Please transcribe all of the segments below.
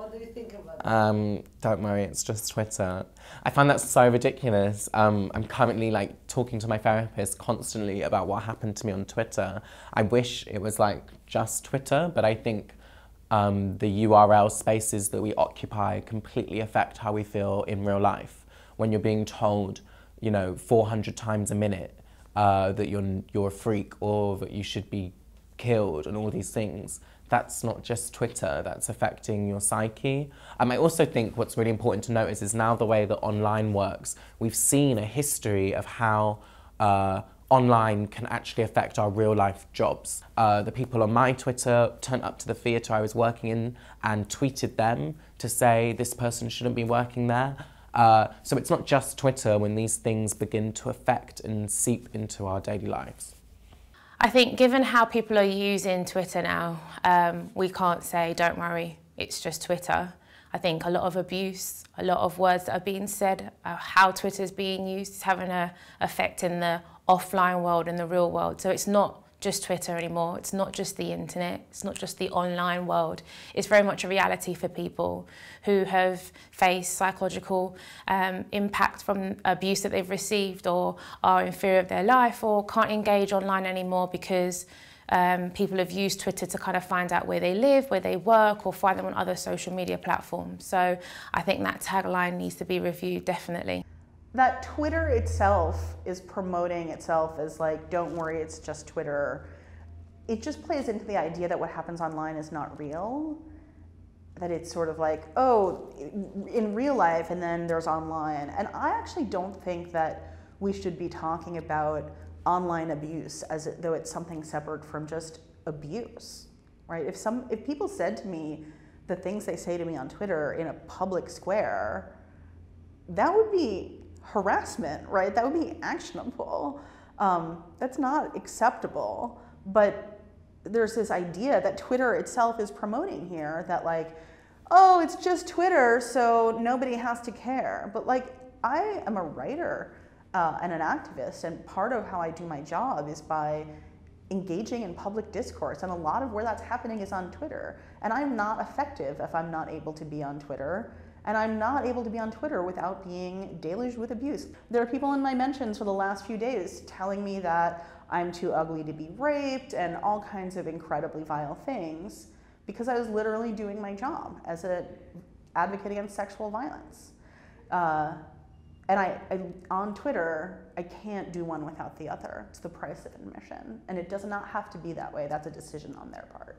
What do you think about that? Don't worry, it's just Twitter. I find that so ridiculous. I'm currently like talking to my therapist constantly about what happened to me on Twitter. I wish it was like just Twitter, but I think the URL spaces that we occupy completely affect how we feel in real life. When you're being told, you know, 400 times a minute that you're a freak or that you should be killed and all these things, that's not just Twitter, that's affecting your psyche. I also think what's really important to notice is now the way that online works, we've seen a history of how online can actually affect our real life jobs. The people on my Twitter turned up to the theatre I was working in and tweeted them to say this person shouldn't be working there. So it's not just Twitter when these things begin to affect and seep into our daily lives. I think given how people are using Twitter now, we can't say, don't worry, it's just Twitter. I think a lot of abuse, a lot of words that are being said, how Twitter is being used is having an effect in the offline world and the real world. So it's not just Twitter anymore, it's not just the internet, it's not just the online world. It's very much a reality for people who have faced psychological impact from abuse that they've received, or are in fear of their life, or can't engage online anymore because people have used Twitter to kind of find out where they live, where they work, or find them on other social media platforms. So I think that tagline needs to be reviewed, definitely. That Twitter itself is promoting itself as like, don't worry, it's just Twitter. It just plays into the idea that what happens online is not real. That it's sort of like, oh, in real life and then there's online. And I actually don't think that we should be talking about online abuse as though it's something separate from just abuse, right? If people said to me the things they say to me on Twitter in a public square, that would be harassment, right? That would be actionable. That's not acceptable. But there's this idea that Twitter itself is promoting here that like, oh, it's just Twitter, so nobody has to care. But like, I am a writer and an activist, and part of how I do my job is by engaging in public discourse, and a lot of where that's happening is on Twitter. And I'm not effective if I'm not able to be on Twitter. And I'm not able to be on Twitter without being deluged with abuse. There are people in my mentions for the last few days telling me that I'm too ugly to be raped and all kinds of incredibly vile things because I was literally doing my job as an advocate against sexual violence. And on Twitter, I can't do one without the other. It's the price of admission. And it does not have to be that way. That's a decision on their part.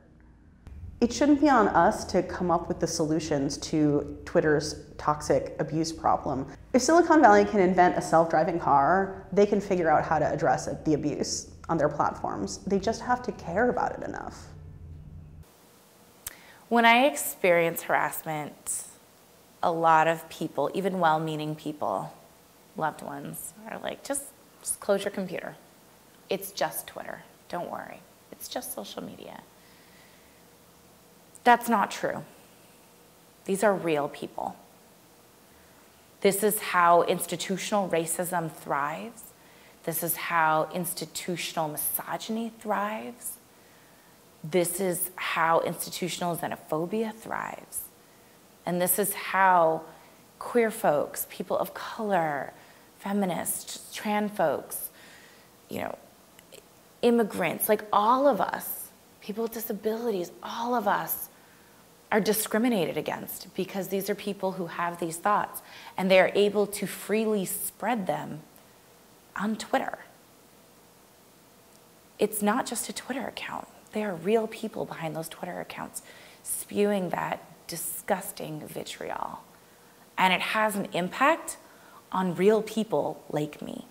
It shouldn't be on us to come up with the solutions to Twitter's toxic abuse problem. If Silicon Valley can invent a self-driving car, they can figure out how to address the abuse on their platforms. They just have to care about it enough. When I experience harassment, a lot of people, even well-meaning people, loved ones, are like, just close your computer. It's just Twitter. Don't worry. It's just social media. That's not true. These are real people. This is how institutional racism thrives. This is how institutional misogyny thrives. This is how institutional xenophobia thrives. And this is how queer folks, people of color, feminists, trans folks, you know, immigrants, like all of us, people with disabilities, all of us are discriminated against because these are people who have these thoughts and they are able to freely spread them on Twitter. It's not just a Twitter account. There are real people behind those Twitter accounts spewing that disgusting vitriol. And it has an impact on real people like me.